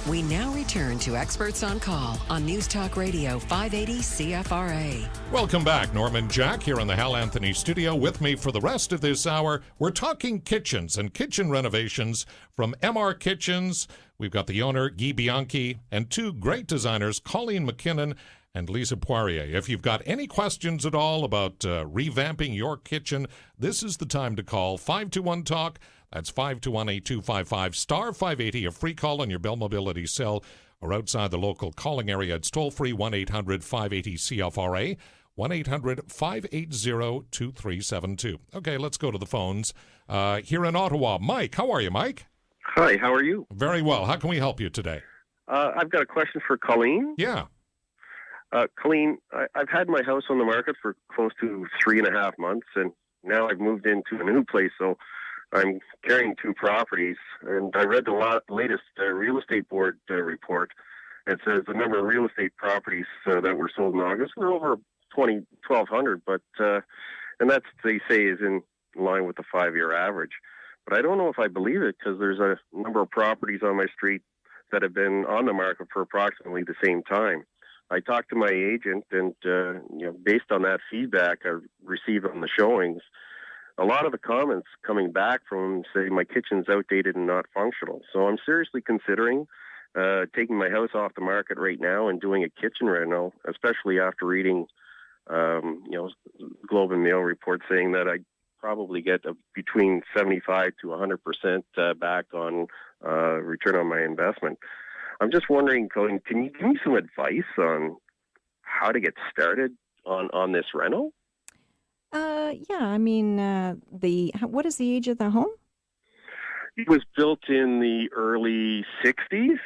We now return to Experts on Call on News Talk Radio 580 CFRA. Welcome back. Norman Jack here in the Hal Anthony studio. With me for the rest of this hour, we're talking kitchens and kitchen renovations from MR Kitchens. We've got the owner, Guy Bianchi, and two great designers, Colleen McKinnon and Lisa Poirier. If you've got any questions at all about revamping your kitchen, this is the time to call 521-TALK. That's 521-8255, star 580, a free call on your Bell Mobility cell or outside the local calling area. It's toll-free 1-800-580-CFRA, 1-800-580-2372. Okay, let's go to the phones. Here in Ottawa, Mike. How are you, Mike? Hi, how are you? Very well. How can we help you today? I've got a question for Colleen. Yeah. Colleen, I've had my house on the market for close to 3.5 months, and now I've moved into a new place, so I'm carrying two properties. And I read the latest real estate board report. It says the number of real estate properties that were sold in August were over 1,200, but and that's, they say, is in line with the 5-year average. But I don't know if I believe it, because there's a number of properties on my street that have been on the market for approximately the same time. I talked to my agent, and based on that feedback I received on the showings, a lot of the comments coming back from say my kitchen's outdated and not functional. So I'm seriously considering taking my house off the market right now and doing a kitchen reno, especially after reading, Globe and Mail report saying that I probably get between 75 to 100% back on return on my investment. I'm just wondering, Colleen, can you give me some advice on how to get started on this reno? What is the age of the home? It was built in the early 60s.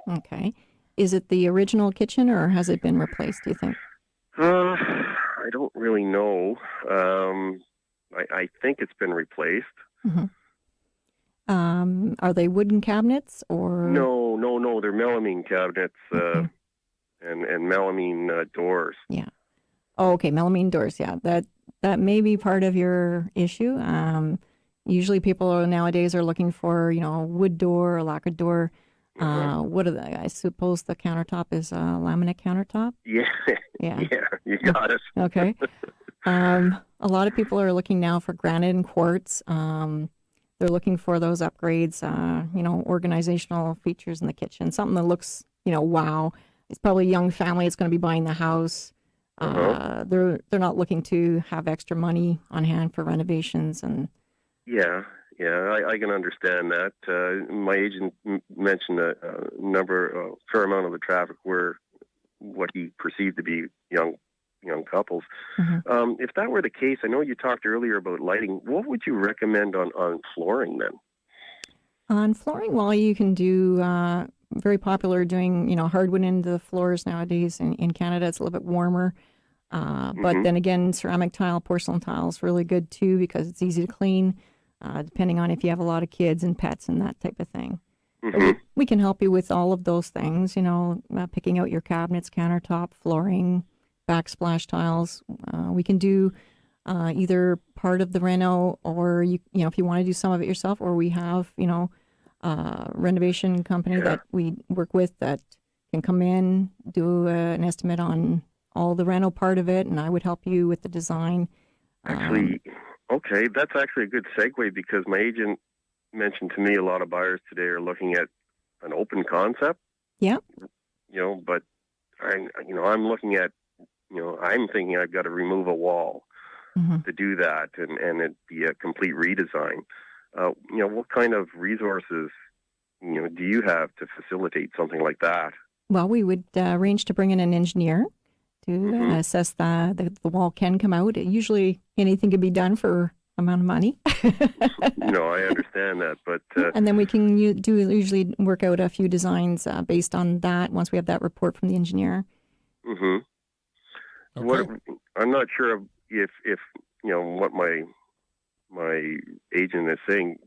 Okay. Is it the original kitchen, or has it been replaced, do you think? I don't really know. I think it's been replaced. Mm-hmm. Are they wooden cabinets, or? No. They're melamine cabinets and melamine doors. Yeah. Oh, okay. Melamine doors. Yeah. That may be part of your issue. Usually people nowadays are looking for, a wood door, a lacquered door. What are they? I suppose the countertop is a laminate countertop? Yeah. Yeah. Yeah, you got it. Okay. A lot of people are looking now for granite and quartz. They're looking for those upgrades, organizational features in the kitchen, something that looks, wow. It's probably a young family that's going to be buying the house. They're not looking to have extra money on hand for renovations. And I can understand that. My agent mentioned a fair amount of the traffic were what he perceived to be young couples. Mm-hmm. If that were the case, I know you talked earlier about lighting. What would you recommend on flooring then? On flooring, well, you can do very popular doing hardwood into the floors nowadays. In Canada, it's a little bit warmer. But then again, ceramic tile, porcelain tile is really good too, because it's easy to clean, depending on if you have a lot of kids and pets and that type of thing. Mm-hmm. We can help you with all of those things, picking out your cabinets, countertop, flooring, backsplash tiles. We can do either part of the reno, or if you want to do some of it yourself, or we have renovation company that we work with that can come in, do an estimate on all the reno part of it, and I would help you with the design. Actually, okay, that's actually a good segue, because my agent mentioned to me a lot of buyers today are looking at an open concept. Yeah. But I'm looking at, I'm thinking I've got to remove a wall to do that, and it'd be a complete redesign. What kind of resources, do you have to facilitate something like that? Well, we would arrange to bring in an engineer to assess the wall can come out. Usually anything can be done for amount of money. I understand that, but and then we can usually work out a few designs based on that once we have that report from the engineer. Okay. I'm not sure if what my agent is saying.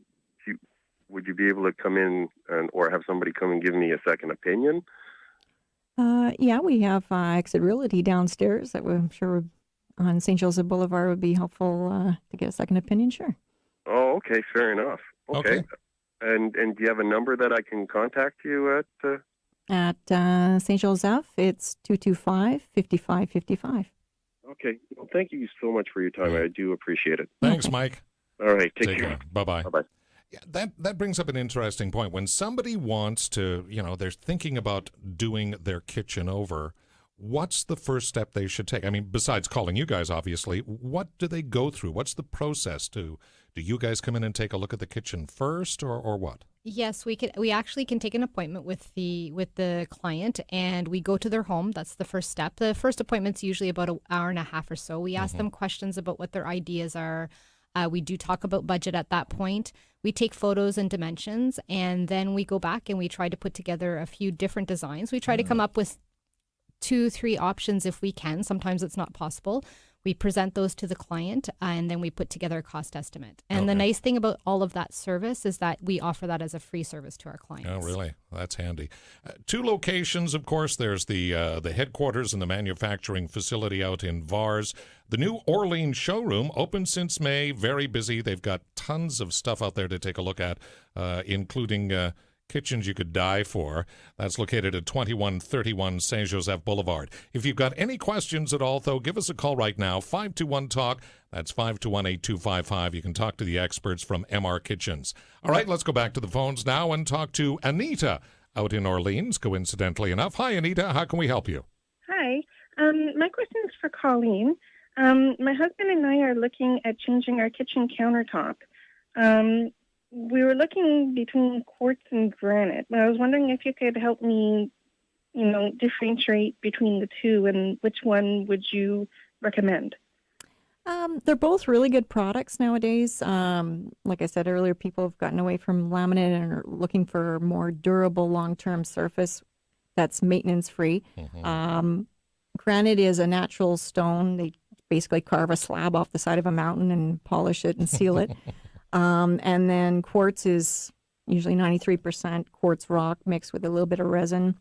Would you be able to come in or have somebody come and give me a second opinion? Yeah, we have Exit Realty downstairs that I'm sure on St. Joseph Boulevard would be helpful to get a second opinion. Sure. Oh, okay, fair enough. Okay. And do you have a number that I can contact you at? At St. Joseph, it's 225-5555. Okay. Well, thank you so much for your time. I do appreciate it. Thanks, Mike. All right. Take care. Bye-bye. Bye-bye. Yeah, that brings up an interesting point. When somebody wants to, they're thinking about doing their kitchen over, what's the first step they should take? I mean, besides calling you guys, obviously, what do they go through? What's the process? Do you guys come in and take a look at the kitchen first, or what? Yes, we actually can take an appointment with the client, and we go to their home. That's the first step. The first appointment's usually about an hour and a half or so. We ask them questions about what their ideas are. We do talk about budget at that point. We take photos and dimensions, and then we go back and we try to put together a few different designs. We try to come up with 2-3 options if we can. Sometimes it's not possible. We present those to the client, and then we put together a cost estimate. And the nice thing about all of that service is that we offer that as a free service to our clients. Oh, really? That's handy. 2 locations, of course. There's the headquarters and the manufacturing facility out in Vars. The new Orleans showroom, open since May, very busy. They've got tons of stuff out there to take a look at, including kitchens you could die for. That's located at 2131 Saint Joseph Boulevard. If you've got any questions at all, though, give us a call right now, 521-TALK. That's 521-8255. You can talk to the experts from MR Kitchens. All right, let's go back to the phones now and talk to Anita out in Orleans, coincidentally enough. Hi, Anita. How can we help you? Hi. My question is for Colleen. My husband and I are looking at changing our kitchen countertop. We were looking between quartz and granite. I was wondering if you could help me, differentiate between the two, and which one would you recommend? They're both really good products nowadays. Like I said earlier, people have gotten away from laminate and are looking for a more durable, long-term surface that's maintenance-free. Granite is a natural stone. They basically carve a slab off the side of a mountain and polish it and seal it. And then quartz is usually 93% quartz rock mixed with a little bit of resin.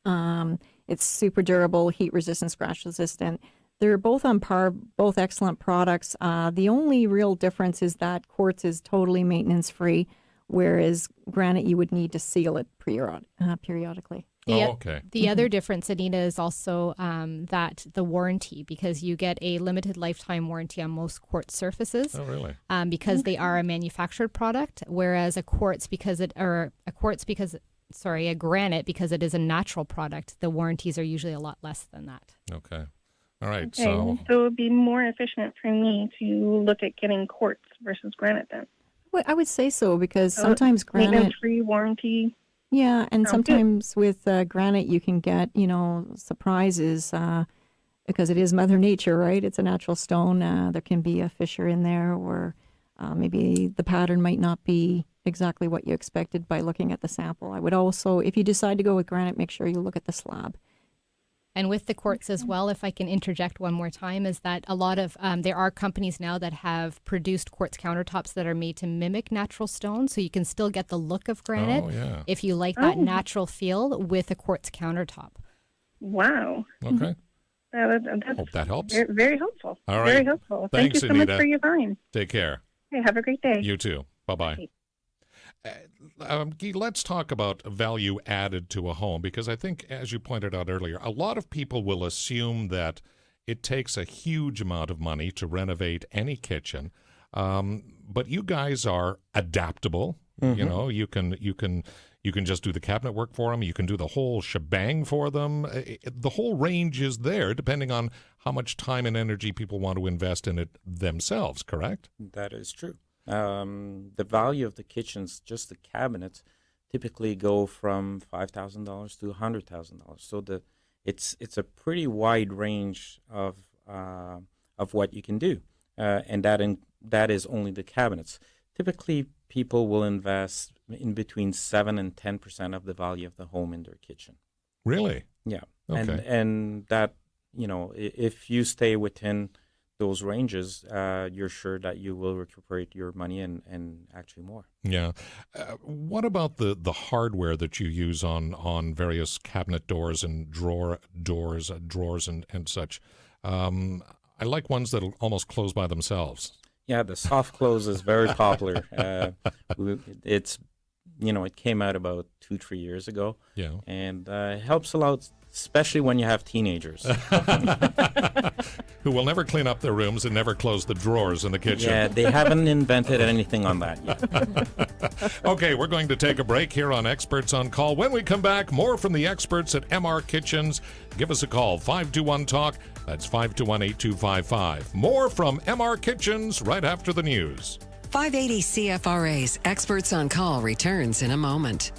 It's super durable, heat resistant, scratch resistant. They're both on par, both excellent products. The only real difference is that quartz is totally maintenance free, whereas granite you would need to seal it periodically. The other difference, Anita, is also that the warranty, because you get a limited lifetime warranty on most quartz surfaces. Oh, really? Because they are a manufactured product, whereas a granite, because it is a natural product, the warranties are usually a lot less than that. Okay. All right. Okay. So it would be more efficient for me to look at getting quartz versus granite then. Well, I would say so, because sometimes granite... Maintenance-free warranty. Yeah, and sometimes with granite you can get, surprises because it is Mother Nature, right? It's a natural stone. There can be a fissure in there, or maybe the pattern might not be exactly what you expected by looking at the sample. I would also, if you decide to go with granite, make sure you look at the slab. And with the quartz as well, if I can interject one more time, is that a lot of, there are companies now that have produced quartz countertops that are made to mimic natural stone, so you can still get the look of granite if you like that natural feel with a quartz countertop. Wow. Okay. That's Hope that helps. Very, very helpful. All right. Very helpful. Thanks, Thank you so Anita. much for your time. Take care. Okay, have a great day. You too. Bye-bye. Guy, let's talk about value added to a home, because I think, as you pointed out earlier, a lot of people will assume that it takes a huge amount of money to renovate any kitchen, but you guys are adaptable. You can just do the cabinet work for them. You can do the whole shebang for them. The whole range is there, depending on how much time and energy people want to invest in it themselves. Correct? That is true. The value of the kitchens, just the cabinets, typically go from $5,000 to $100,000. So it's a pretty wide range of what you can do, and that is only the cabinets. Typically, people will invest in between 7 and 10% of the value of the home in their kitchen. Really? Yeah, Okay. and that, if you stay within those ranges, you're sure that you will recuperate your money and actually more. Yeah. What about the hardware that you use on various cabinet doors and drawers and such? I like ones that almost close by themselves. Yeah, the soft close is very popular. It's it came out about 2-3 years ago. Yeah. And it helps a lot, especially when you have teenagers. Who will never clean up their rooms and never close the drawers in the kitchen. Yeah, they haven't invented anything on that yet. Okay, we're going to take a break here on Experts on Call. When we come back, more from the experts at MR Kitchens. Give us a call, 521-TALK. That's 521-8255. More from MR Kitchens right after the news. 580 CFRA's Experts on Call returns in a moment.